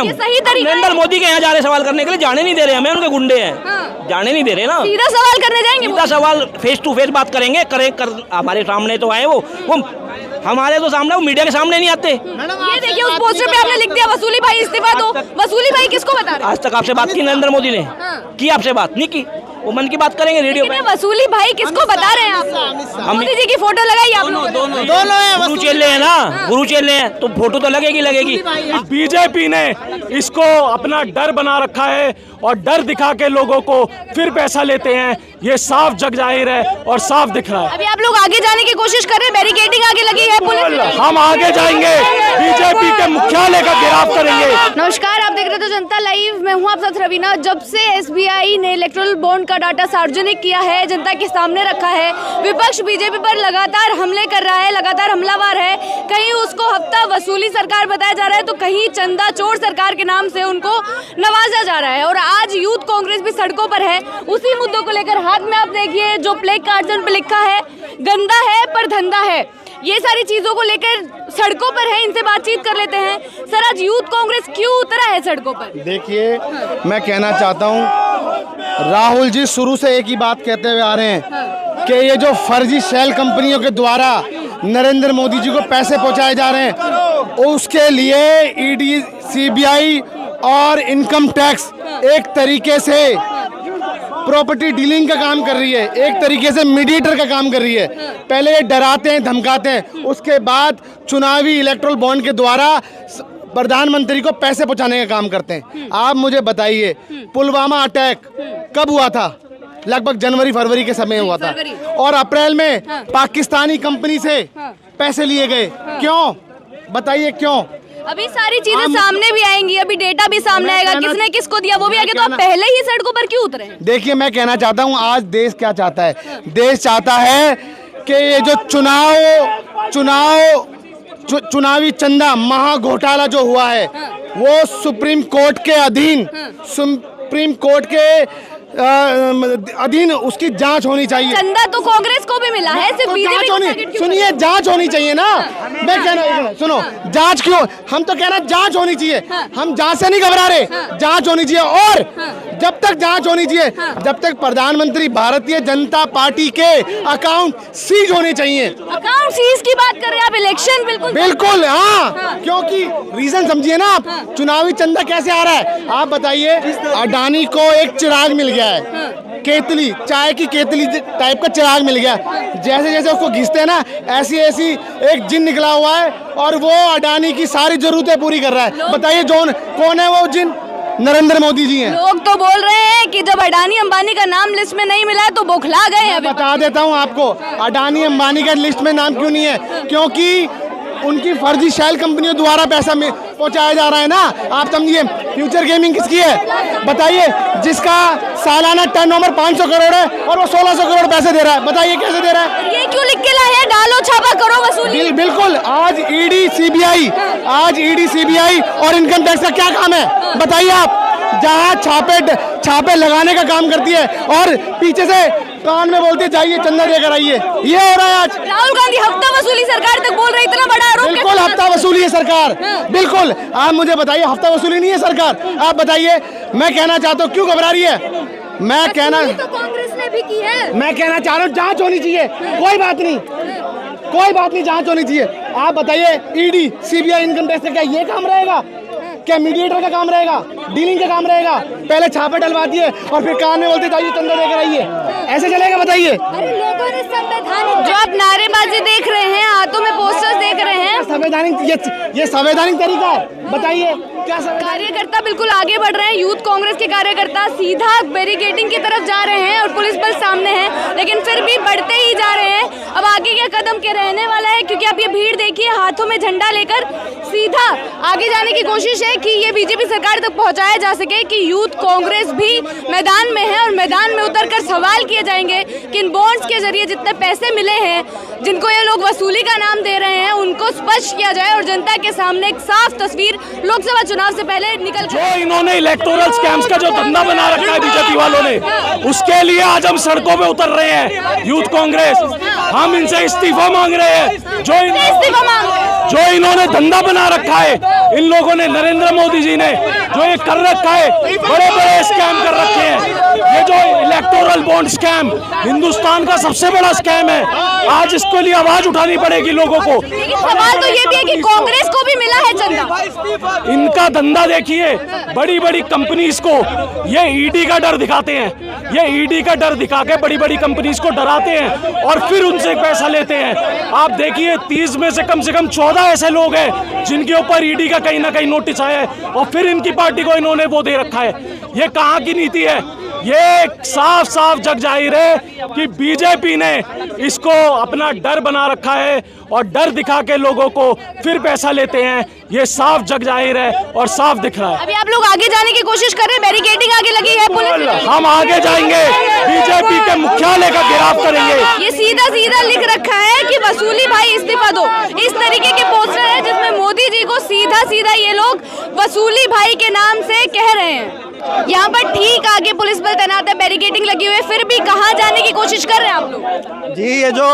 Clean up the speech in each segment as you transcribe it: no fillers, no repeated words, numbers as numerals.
हम। सही तरीका नरेंद्र मोदी के यहाँ जा रहे सवाल करने के लिए, जाने नहीं दे रहे हमें, उनके गुंडे हैं, जाने नहीं दे रहे ना। सीधा सवाल करने जाएंगे सीधा सवाल फेस टू फेस बात करेंगे, हमारे सामने तो आए वो हमारे तो सामने, वो मीडिया के सामने नहीं आते। ये देखिए उस पोस्टर पे आपने लिख दिया वसूली भाई इस्तीफा दो। वसूली भाई किसको बता रहे हैं? आज तक आपसे बात की नरेंद्र मोदी ने? की आपसे बात नहीं की, वो मन की बात करेंगे रेडियो पे। वसूली भाई किसको बता रहे हैं आप? मोदी जी की फोटो लगाई आप लोगों ने? दोनों है, गुरु चेले हैं ना, गुरु चेले हैं तो फोटो तो लगेगी। बीजेपी ने इसको अपना डर बना रखा है और डर दिखा के लोगों को फिर पैसा लेते हैं, ये साफ जग जाहिर है और साफ दिख रहा है। अभी आप लोग आगे जाने की कोशिश कर रहे हैं, बैरिकेडिंग आगे लगी है पुलिस। हम आगे जाएंगे, बीजेपी के मुख्यालय का घेराव करेंगे। नमस्कार, आप देख रहे थे जनता लाइव, मैं हूं आप साथ रवीना। जब से एसबीआई ने इलेक्टोरल बॉन्ड का डाटा सार्वजनिक किया है, जनता के सामने रखा है, विपक्ष बीजेपी पर लगातार हमले कर रहा है, लगातार हमलावर है। कहीं उसको हफ्ता वसूली सरकार बताया जा रहा है तो कहीं चंदा चोर सरकार के नाम से उनको नवाजा जा रहा है। और आज यूथ कांग्रेस भी सड़कों पर है उसी मुद्दों को लेकर। हाथ में आप देखिए जो प्ले कार्ड उन पर लिखा है, गंदा है पर धंधा है, ये सारी चीजों को लेकर सड़कों पर है। इनसे बातचीत कर लेते हैं। सर, आज यूथ कांग्रेस क्यों उतरा है सड़कों पर? देखिए, मैं कहना चाहता हूँ, राहुल जी शुरू से एक ही बात कहते हुए आ रहे हैं कि ये जो फर्जी शेल कंपनियों के द्वारा नरेंद्र मोदी जी को पैसे पहुंचाए जा रहे हैं, उसके लिए ईडी, सीबीआई और इनकम टैक्स एक तरीके से प्रॉपर्टी डीलिंग का काम कर रही है, एक तरीके से मीडिएटर का काम कर रही है। पहले ये डराते हैं, धमकाते हैं, उसके बाद चुनावी इलेक्टोरल बॉन्ड के द्वारा प्रधानमंत्री को पैसे पहुंचाने का काम करते हैं। आप मुझे बताइए, पुलवामा अटैक कब हुआ था? लगभग जनवरी फरवरी के समय हुआ था, और अप्रैल में पाकिस्तानी कंपनी से पैसे लिए गए। क्यों? बताइए क्यों? अभी सारी चीजें सामने भी आएंगी, अभी डेटा भी सामने आएगा, किसने किसको दिया वो भी आएगा। तो आप पहले ही सड़कों पर क्यों उतरे हैं? देखिए, मैं कहना चाहता हूं, आज देश क्या चाहता है? देश चाहता है कि ये जो चुनावी चंदा महा घोटाला जो हुआ है, वो सुप्रीम कोर्ट के अधीन, सुप्रीम कोर्ट के अधीन उसकी जांच होनी चाहिए। चंदा तो कांग्रेस को भी मिला है, सिर्फ बीजेपी। सुनिए, जांच होनी चाहिए ना। मैं कहना, सुनो, जांच क्यों? हम तो कहना जांच होनी चाहिए, हम जांच से नहीं घबरा रहे, जांच होनी चाहिए। और जब तक जांच होनी चाहिए, जब तक प्रधानमंत्री भारतीय जनता पार्टी के अकाउंट सीज होने चाहिए। अकाउंट सीज की बात कर रहे हैं आप? इलेक्शन बिल्कुल हाँ, क्योंकि रीजन समझिए ना आप, चुनावी चंदा कैसे आ रहा है आप बताइए। अडानी को एक चिराग मिल गया है, केतली, चाय की केतली टाइप का चिराग मिल गया। जैसे जैसे उसको घिसते हैं ना, ऐसी ऐसी एक जिन निकला हुआ है और वो अडानी की सारी जरूरतें पूरी कर रहा है। बताइए कौन है वो जिन? नरेंद्र मोदी जी हैं। लोग तो बोल रहे हैं कि जब अडानी अंबानी का नाम लिस्ट में नहीं मिला है तो बौखला गए हैं। बता देता हूं आपको, अडानी अंबानी का लिस्ट में नाम क्यों नहीं है? क्योंकि उनकी फर्जी शेल कंपनियों द्वारा पैसा पहुंचाया जा रहा है ना। आप समझिए, फ्यूचर गेमिंग किसकी है बताइए? जिसका सालाना टर्नओवर 500 करोड़ है और वो 1600 करोड़ पैसे दे रहा है। बताइए कैसे दे रहा है? ये क्यों लिख के लाए हैं, डालो छापा करो वसूली? बिल्कुल, आज ईडी सीबीआई और इनकम टैक्स का क्या काम है बताइए आप? जहाँ छापे लगाने का काम करती है और पीछे से कान में बोलते जाइए चंदा देकर आइए। ये हो रहा है आज। राहुल गांधी हफ्ता वसूली सरकार तक बोल रहे, इतना बड़ा आरोप। बिल्कुल हफ्ता वसूली है सरकार, बिल्कुल। आप मुझे बताइए, हफ्ता वसूली नहीं है सरकार? आप बताइए। मैं कहना चाहता हूँ, क्यों घबरा रही है? मैं कहना तो कांग्रेस ने भी की है। मैं कहना चाह रहा हूँ, जांच होनी चाहिए। कोई बात नहीं, जांच होनी चाहिए। आप बताइए, ईडी, सीबीआई, इनकम टैक्स का क्या ये काम रहेगा? क्या मीडिएटर का काम रहेगा? डीलिंग का काम रहेगा? पहले छापे डलवा दिए और फिर कान में बोलते जाइए चंदा देकर आइए, ऐसे चलेगा बताइए? अरे लोगों ने संवैधानिक, जो आप नारेबाजी देख रहे हैं, हाथों में पोस्टर्स देख रहे हैं, ये संवैधानिक तरीका है? बताइए क्या? कार्यकर्ता बिल्कुल आगे बढ़ रहे हैं, यूथ कांग्रेस के कार्यकर्ता सीधा बैरिकेडिंग की तरफ जा रहे हैं और पुलिस बल सामने है, लेकिन फिर भी बढ़ते ही जा रहे हैं। अब आगे क्या कदम के रहने वाला है, क्योंकि आप ये भीड़ देखिए, हाथों में झंडा लेकर सीधा आगे जाने की कोशिश है कि ये बीजेपी सरकार तक पहुंचाया जा सके कि यूथ कांग्रेस भी मैदान में है और मैदान में उतरकर सवाल किए जाएंगे कि इन बॉन्ड्स के जरिए जितने पैसे मिले हैं, जिनको ये लोग वसूली का नाम दे रहे हैं, उनको स्पष्ट किया जाए और जनता के सामने एक साफ तस्वीर लोकसभा चुनाव से पहले निकल जो इन्होंने इलेक्टोरल स्कैम्स का जो धंधा बना रखा है बीजेपी वालों ने, उसके लिए आज हम सड़कों पे उतर रहे हैं। यूथ कांग्रेस, हम इनसे इस्तीफा मांग रहे हैं। जो इस्तीफा मांग रहे हैं। जो इन्होंने धंधा बना रखा है, इन लोगों ने, नरेंद्र मोदी जी ने जो ये कर रखा है, बड़े बड़े स्कैम कर रखे हैं। ये जो इलेक्टोरल बॉन्ड स्कैम हिंदुस्तान का सबसे बड़ा स्कैम है। आज इसके लिए आवाज उठानी पड़ेगी लोगों को। लेकिन सवाल तो ये भी है कि कांग्रेस को भी मिला है चंदा। इनका धंधा देखिए, बड़ी बड़ी कंपनीज को ये ईडी का डर दिखाते हैं, ये ईडी का डर दिखा के बड़ी बड़ी कंपनीज को डराते हैं और फिर उनसे पैसा लेते हैं। आप देखिए 30 में से कम 14 ऐसे लोग हैं जिनके ऊपर ईडी का कहीं ना कहीं नोटिस आया है और फिर इनकी पार्टी को इन्होंने वो दे रखा है। ये कहाँ की नीति है? ये साफ साफ जग जाहिर है कि बीजेपी ने इसको अपना डर बना रखा है और डर दिखा के लोगों को फिर पैसा लेते हैं। ये साफ जग जाहिर है और साफ दिख रहा है। अभी आप लोग आगे जाने की कोशिश कर रहे हैं, बैरिकेडिंग आगे लगी है पुलिस। हम आगे जाएंगे, बीजेपी के मुख्यालय का घेराव करेंगे। ये सीधा सीधा लिख रखा है कि वसूली भाई इस्तीफा दो। इस तरीके के पोस्टर है जिसमें मोदी जी को सीधा सीधा ये लोग वसूली भाई के नाम से कह रहे हैं। यहाँ पर ठीक आगे पुलिस बल तैनात है, बैरिकेडिंग लगी हुई है, फिर भी कहाँ जाने की कोशिश कर रहे हैं आप लोग? जी, ये जो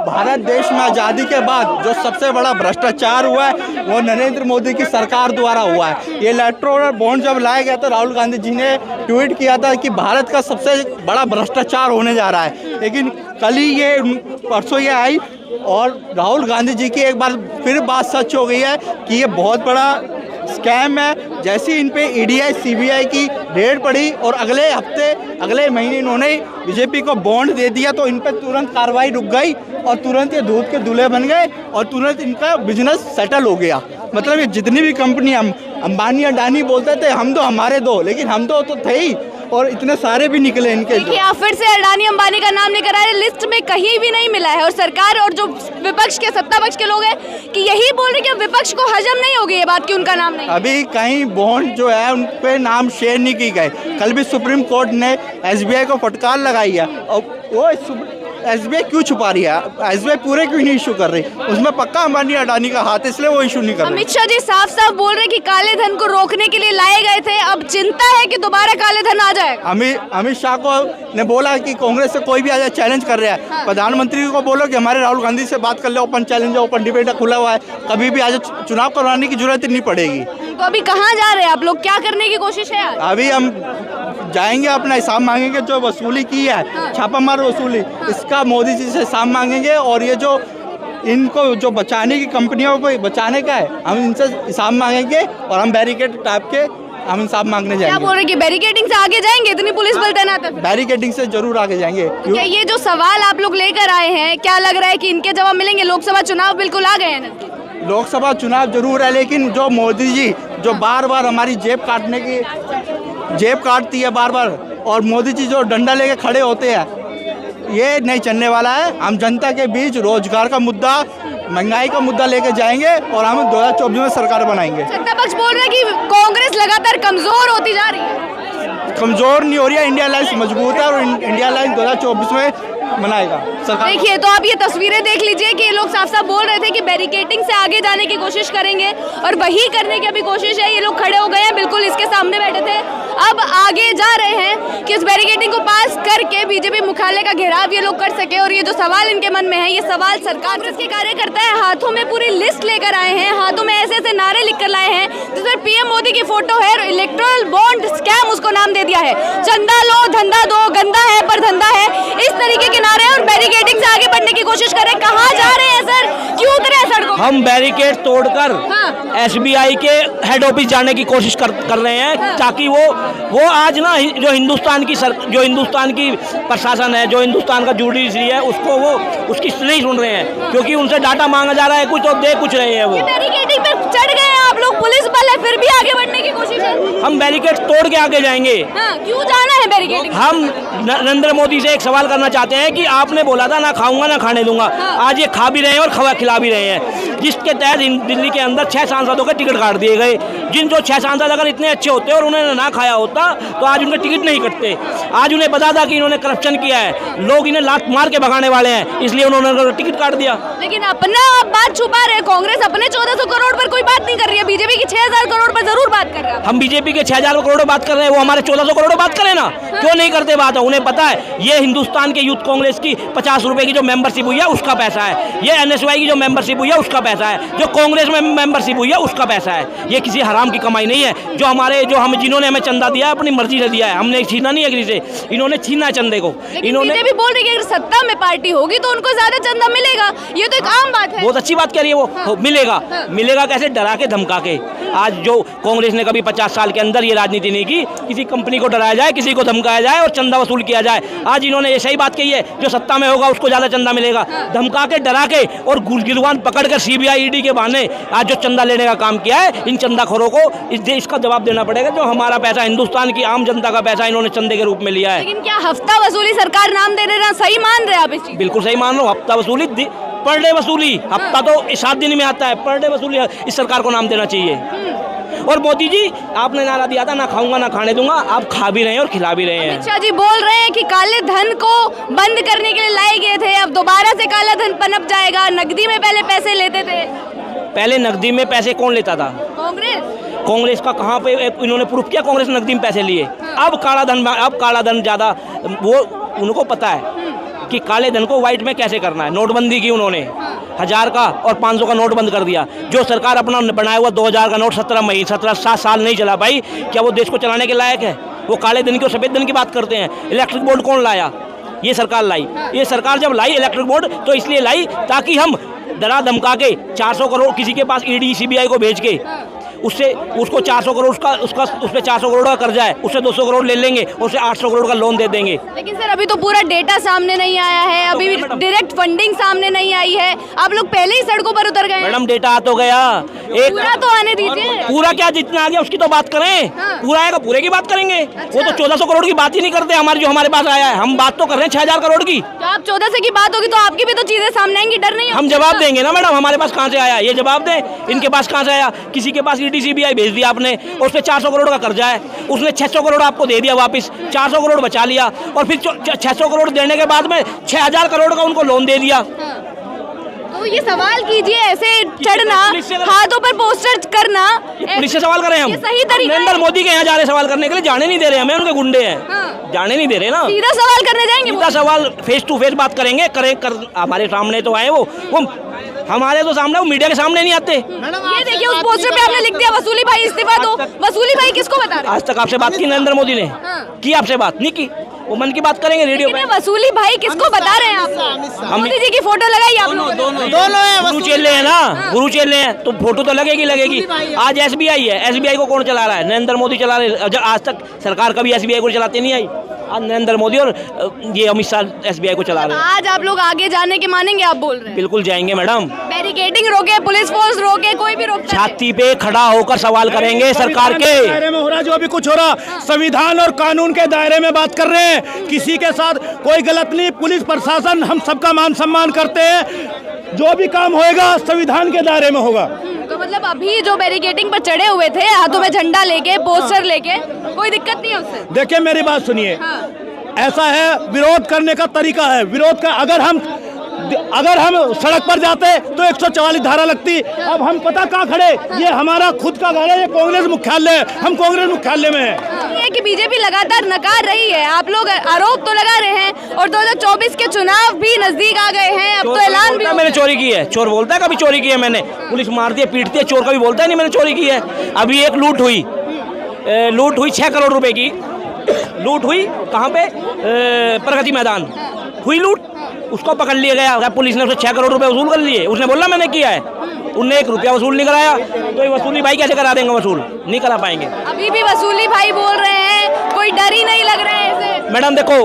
भारत देश में आज़ादी के बाद जो सबसे बड़ा भ्रष्टाचार हुआ है वो नरेंद्र मोदी की सरकार द्वारा हुआ है। ये इलेक्टोरल बॉन्ड जब लाया गया तो राहुल गांधी जी ने ट्वीट किया था कि भारत का सबसे बड़ा भ्रष्टाचार होने जा रहा है, लेकिन कल ही ये परसों ये आई और राहुल गांधी जी की एक बार फिर बात सच हो गई है कि ये बहुत बड़ा स्कैम है। जैसे इन पे ईडीआई सीबीआई की रेड पड़ी और अगले महीने इन्होंने बीजेपी को बॉन्ड दे दिया तो इन पे तुरंत कार्रवाई रुक गई और तुरंत ये दूध के दूल्हे बन गए और तुरंत इनका बिजनेस सेटल हो गया। मतलब ये जितनी भी कंपनी हम अंबानी अडानी बोलते थे हम दो हमारे दो, लेकिन हम दो तो थे ही और इतने सारे भी निकले इनके। देखिए आप फिर से अडानी अंबानी का नाम लेकर आए, लिस्ट में कहीं भी नहीं मिला है और सरकार और जो विपक्ष के सत्ता पक्ष के लोग हैं कि यही बोल रहे कि विपक्ष को हजम नहीं होगी ये बात कि उनका नाम नहीं। अभी कहीं बॉन्ड जो है उन पे नाम शेयर नहीं की गए। कल भी सुप्रीम कोर्ट ने एसबीआई को फटकार लगाई है और वो एसबीआई क्यों छुपा रही है? एसबीआई पूरे क्यों नहीं इशू कर रही? उसमें पक्का अंबानी अडानी का हाथ है, इसलिए वो इशू नहीं कर रही। अमित शाह जी साफ साफ बोल रहे कि काले धन को रोकने के लिए लाए गए थे, अब चिंता है कि दोबारा काले धन आ जाएगा। अमित शाह को ने बोला कि कांग्रेस से कोई भी आ जाए चैलेंज कर रहा है। प्रधानमंत्री को बोलो कि हमारे राहुल गांधी से बात कर ले, ओपन चैलेंज है, ओपन डिबेट खुला हुआ है, कभी भी आ जाए, चुनाव करवाने की जरूरत नहीं पड़ेगी। तो अभी कहाँ जा रहे हैं आप लोग, क्या करने की कोशिश है? अभी हम जाएंगे, अपना हिसाब मांगेंगे, जो वसूली की है छापामार वसूली, इसका मोदी जी से हिसाब मांगेंगे और ये जो इनको जो बचाने की कंपनियों को बचाने का है हम इनसे हिसाब मांगेंगे और हम बैरिकेड टाइप के हम हिसाब मांगने क्या जाएंगे। बोल रहे कि बैरिकेडिंग से आगे जाएंगे? इतनी पुलिस बल तैनात है। बैरिकेडिंग से जरूर आगे जाएंगे। क्या ये जो सवाल आप लोग लेकर आए हैं, क्या लग रहा है कि इनके जवाब मिलेंगे? लोकसभा चुनाव बिल्कुल आ गए हैं। लोकसभा चुनाव जरूर है, लेकिन जो मोदी जी जो बार बार हमारी जेब काटती है बार बार, और मोदी जी जो डंडा लेके खड़े होते हैं, ये नहीं चलने वाला है। हम जनता के बीच रोजगार का मुद्दा, महंगाई का मुद्दा लेके जाएंगे और हम 2024 में सरकार बनाएंगे। सत्ता पक्ष बोल रहा है कि कांग्रेस लगातार कमजोर होती जा रही है। कमजोर नहीं हो रही है, इंडिया अलायंस मजबूत है और इंडिया अलायंस 2024 में बनाएगा सरकार। देखिए तो आप ये तस्वीरें देख लीजिए कि ये लोग साफ साफ बोल रहे थे कि बैरिकेडिंग से आगे जाने की कोशिश करेंगे और वही करने की अभी कोशिश है। ये लोग खड़े हो गए हैं, बिल्कुल इसके सामने बैठे थे, अब आगे जा रहे हैं कि उस बैरिकेडिंग को पास करके बीजेपी मुख्यालय का घेराव ये लोग कर सके। और ये जो सवाल इनके मन में है, ये सवाल सरकार के कार्यकर्ता है हाथों में पूरी लिस्ट लेकर आए हैं, हाथों में ऐसे ऐसे नारे लिख कर लाए हैं जिसमें पीएम मोदी की फोटो है, इलेक्टोरल बॉन्ड स्कैम उसको नाम दे दिया है, चंदा लो धंधा दो, गंदा है पर धंधा है, इस तरीके के नारे और बैरिकेडिंग से आगे बढ़ने की कोशिश कर रहे हैं। कहाँ जा रहे हैं सर, क्यों उतरे हैं सड़कों? हम बैरिकेड तोड़कर एसबीआई के हेड ऑफिस जाने की कोशिश कर रहे हैं ताकि वो आज ना जो हिंदुस्तान की प्रशासन है, जो हिंदुस्तान का जुडिशरी है, उसको वो उसकी नहीं सुन रहे हैं, क्योंकि उनसे डाटा मांगा जा रहा है कुछ और दे कुछ रहे हैं। वो बैरिकेडिंग पे चढ़ गए हैं आप लोग, पुलिस बल है, फिर भी आगे बढ़ने की कोशिश है। हम बैरिकेड तोड़ के आगे जाएंगे। क्यों जाना है बैरिकेडिंग? हम नरेंद्र मोदी से एक सवाल करना चाहते हैं कि आपने बोला था ना खाऊंगा ना खाने दूंगा, आज ये खा भी रहे हैं और खिला भी रहे हैं, जिसके तहत दिल्ली के अंदर 6 सांसदों के टिकट काट दिए गए। जिन जो 6 सांसद अगर इतने अच्छे होते और उन्होंने ना खाया होता तो आज उनके टिकट नहीं कटते। आज उन्हें पता था कि इन्होंने करप्शन किया है, लोग इन्हें लात मार के भगाने वाले हैं, इसलिए उन्होंने टिकट काट दिया। लेकिन अपना बात छुपा रहे, कांग्रेस अपने 1400 करोड़ पर कोई बात नहीं कर रही है, बीजेपी की 6000 करोड़ पर जरूर बात कर रहा है। हम बीजेपी के 6000 करोड़ बात कर रहे हैं, वो हमारे 1400 करोड़ बात करें ना, क्यों नहीं करते बात? उन्हें पता है ये हिंदुस्तान के यूथ कांग्रेस की 50 रुपए की जो मेंबरशिप हुई है उसका पैसा है, ये NSY की जो मेंबरशिप हुई है उसका पैसा है, जो कांग्रेस में मेंबरशिप हुई है उसका पैसा है। ये किसी हराम की कमाई नहीं है। जो हम जिन्होंने हमें चंदा दिया है अपनी मर्जी से दिया है, हमने छीना नहीं है किसी से, इन्होंने छीना है चंदे को। इन्होंने बीजेपी बोल रही है कि अगर सत्ता में पार्टी होगी तो उनको ज्यादा चंदा मिलेगा, ये तो एक आम बात है। बहुत अच्छी बात कह रही है वो। मिलेगा मिलेगा कैसे? डरा के धमका के। आज जो कांग्रेस ने कभी 50 साल के अंदर ये राजनीति नहीं की, किसी कंपनी को डराया जाए, किसी को धमकाया जाए और चंदा वसूल किया जाए। आज इन्होंने ये सही बात कही है, जो सत्ता में होगा उसको ज्यादा चंदा मिलेगा। धमका के, डरा के और गिरवान पकड़कर CBI ED के बहाने आज जो चंदा लेने का काम किया है, इन चंदाखोरों को इस देश का जवाब देना पड़ेगा। जो हमारा पैसा, हिंदुस्तान की आम जनता का पैसा इन्होंने चंदे के रूप में लिया है। लेकिन क्या हफ्ता वसूली सरकार नाम दे रहे हैं, सही मान रहे हैं आप इस चीज? बिल्कुल सही मान रहा हूँ। हफ्ता वसूली, पर डे वसूली, हफ्ता तो 7 दिन में आता है, पर डे वसूली इस सरकार को नाम देना चाहिए। और मोदी जी, आपने नारा दिया था ना खाऊंगा ना खाने दूंगा, आप खा भी रहे हैं और खिला भी रहे हैं। अमित शाह जी बोल रहे हैं कि काले धन को बंद करने के लिए लाए गए थे, अब दोबारा से काला धन पनप जाएगा। नकदी में पहले पैसे लेते थे। पहले नकदी में पैसे कौन लेता था? कांग्रेस का कहाँ पे इन्होंने प्रूफ किया कांग्रेस ने नकदी में पैसे लिए? अब काला धन ज्यादा, वो उनको पता है कि काले धन को व्हाइट में कैसे करना है। नोटबंदी की उन्होंने, 1000 का और 500 का नोट बंद कर दिया। जो सरकार अपना बनाया हुआ 2000 का नोट 7 साल नहीं चला पाई, क्या वो देश को चलाने के लायक है? वो काले धन की और सफेद धन की बात करते हैं। इलेक्ट्रिक बोर्ड कौन लाया? ये सरकार लाई। ये सरकार जब लाई इलेक्ट्रिक बोर्ड तो इसलिए लाई ताकि हम डरा धमका के 400 करोड़ किसी के पास ED CBI को भेज के उसको 400 करोड़ उस पर 400 करोड़ का कर्जा है, उससे 200 करोड़ ले लेंगे, उससे 800 करोड़ का लोन दे देंगे। लेकिन सर अभी तो पूरा डेटा सामने नहीं आया है, अभी भी डायरेक्ट फंडिंग सामने नहीं आई है। आप लोग पहले ही सड़कों पर उतर गए। मैडम डेटा आ तो गया, एक पूरा तो आने दीजिए। पूरा क्या, जितना आ गया उसकी तो बात करें। पूरा आएगा पूरे की बात करेंगे। वो तो 1400 करोड़ की बात ही नहीं करते हमारी, जो हमारे पास आया है। हम बात तो कर रहे हैं 6000 करोड़ की। तो आप 1400 की बात होगी तो आपकी भी तो चीजें सामने आएंगी, डर नहीं? हम जवाब देंगे ना मैडम, हमारे पास कहाँ से आया ये जवाब दें। इनके पास कहाँ से आया? किसी के पास ED CBI भेज दिया आपने, उस पे 400 करोड़ का कर्जा है, उसने 600 करोड़ आपको दे दिया वापस, 400 करोड़ बचा लिया और फिर 600 करोड़ देने के बाद में 6000 करोड़ का उनको लोन दे दिया। तो ये सवाल कीजिए, ऐसे चढ़ना, हाथों पर पोस्टर करना, पुलिस से सवाल करें हम? ये सही तरीका है? नरेंद्र मोदी के यहाँ जा रहे सवाल करने के लिए, जाने नहीं दे रहे हमें, उनके गुंडे हैं। जाने नहीं दे रहे ना। सीधा सवाल करने जाएंगे? सीधा सवाल, फेस टू फेस बात करेंगे, हमारे सामने तो आए वो हमारे तो सामने, वो मीडिया के सामने नहीं आते। ये देखिए उस पोस्टर पे आपने लिख दिया वसूली भाई इस्तीफा दो। वसूली भाई किसको बता रहे? आज तक आपसे बात की नरेंद्र मोदी ने? की आपसे बात नहीं की? वो मन की बात करेंगे रेडियो पे। वसूली भाई किसको बता रहे हैं आप? मोदी जी की फोटो लगाई आप लोगों ने? दोनों है। गुरु चेले हैं ना, गुरु चेले हैं तो फोटो तो लगेगी। आज SBI है, SBI को कौन चला रहा है? नरेंद्र मोदी चला रहे हैं। आज तक सरकार कभी SBI को चलाते नहीं आई, आज नरेंद्र मोदी और ये अमित शाह SBI को चला रहे हैं। आज आप लोग आगे जाने के मानेंगे, आप बोल रहे हैं? बिल्कुल जाएंगे मैडम। बैरिकेडिंग रोके, पुलिस फोर्स रोके, कोई भी रोकता है? छाती पे खड़ा होकर सवाल करेंगे सरकार के। दायरे में हो रहा जो अभी कुछ हो रहा, संविधान और कानून के दायरे में बात कर रहे हैं। किसी के साथ कोई गलत नहीं, पुलिस प्रशासन हम सबका मान सम्मान करते हैं। जो भी काम होएगा संविधान के दायरे में होगा। तो मतलब अभी जो बैरिकेडिंग पर चढ़े हुए थे, हाथों में झंडा लेके, पोस्टर लेके, कोई दिक्कत नहीं है उससे? देखिए मेरी बात सुनिए। हाँ। ऐसा है, विरोध करने का तरीका है। विरोध का अगर हम सड़क पर जाते तो 144 धारा लगती। अब हम पता कहाँ खड़े, ये हमारा खुद का घर है, ये कांग्रेस मुख्यालय है, हम कांग्रेस मुख्यालय में हैं। ये कि बीजेपी लगातार नकार रही है, आप लोग आरोप तो लगा रहे हैं और 2024 के चुनाव भी नजदीक आ गए हैं, अब तो ऐलान भी हो मैंने चोरी की है। चोर बोलता है कभी चोरी की है मैंने? पुलिस मारती है, पीटती है, चोर कभी बोलता है नहीं मैंने चोरी की है। अभी एक लूट हुई 6 करोड़ रुपए की लूट हुई। कहाँ पे? प्रगति मैदान हुई लूट, उसको पकड़ लिया गया पुलिस ने, उससे 6 करोड़ रुपए वसूल कर लिए। उसने बोला मैंने किया है, उनने 1 रुपया वसूल नहीं कराया। तो ये वसूली भाई कैसे करा देंगे? वसूल नहीं करा पाएंगे। अभी भी वसूली भाई बोल रहे हैं, कोई डर ही नहीं लग रहा है ऐसे? मैडम देखो,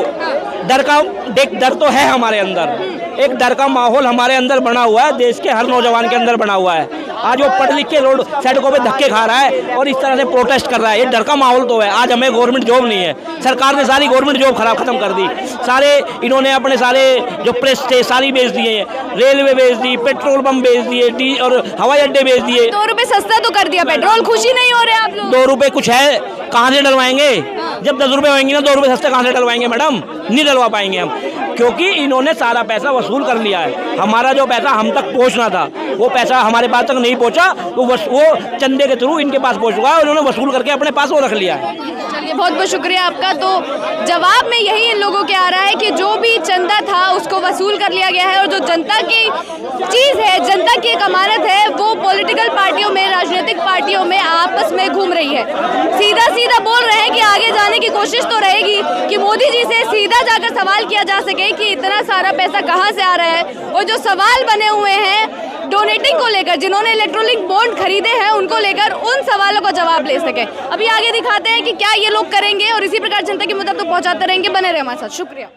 डर तो है हमारे अंदर, एक डर का माहौल हमारे अंदर बना हुआ है, देश के हर नौजवान के अंदर बना हुआ है। आज वो पढ़ लिख के रोड सड़कों पे धक्के खा रहा है और इस तरह से प्रोटेस्ट कर रहा है, ये डर का माहौल तो है। आज हमें गवर्नमेंट जॉब नहीं है, सरकार ने सारी गवर्नमेंट जॉब खत्म कर दी। सारे इन्होंने अपने सारे जो प्रेस थे सारी बेच दिए, रेलवे बेच दी, पेट्रोल पंप बेच दिए और हवाई अड्डे बेच दिए। 2 रुपए सस्ता तो कर दिया पेट्रोल, खुशी नहीं हो रहे आप लोग? 2 रुपए कुछ है, कहाँ से डलवाएंगे? जब 10 रुपये होंगे ना 2 रुपये सस्ते कहाँ से डलवाएंगे मैडम? नहीं डलवा पाएंगे हम, क्योंकि इन्होंने सारा पैसा वसूल कर लिया है। हमारा जो पैसा हम तक पहुंचना था वो पैसा हमारे पास तक नहीं पहुंचा, वो चंदे के थ्रू इनके पास पहुंच चुका है और उन्होंने वसूल करके अपने पास वो रख लिया है। चलिए, बहुत बहुत शुक्रिया आपका। तो जवाब में यही इन लोगों के आ रहा है कि जो भी चंदा था उसको वसूल कर लिया गया है और जो जनता की चीज़ है, जनता की एक अमानत है, वो पॉलिटिकल पार्टियों में, राजनीतिक पार्टियों में आपस में घूम रही है। सीधा सीधा बोल रहे हैं कि आगे जाने की कोशिश तो रहेगी कि मोदी जी से सीधा जाकर सवाल किया जा सके कि इतना सारा पैसा कहाँ से आ रहा है, और जो सवाल बने हुए हैं डोनेटिंग को लेकर, जिन्होंने इलेक्ट्रॉनिक बॉन्ड खरीदे हैं उनको लेकर, उन सवालों का जवाब ले सके। अभी आगे दिखाते हैं कि क्या ये लोग करेंगे और इसी प्रकार जनता की मदद तो पहुंचाते रहेंगे। बने रहे हमारे साथ। शुक्रिया।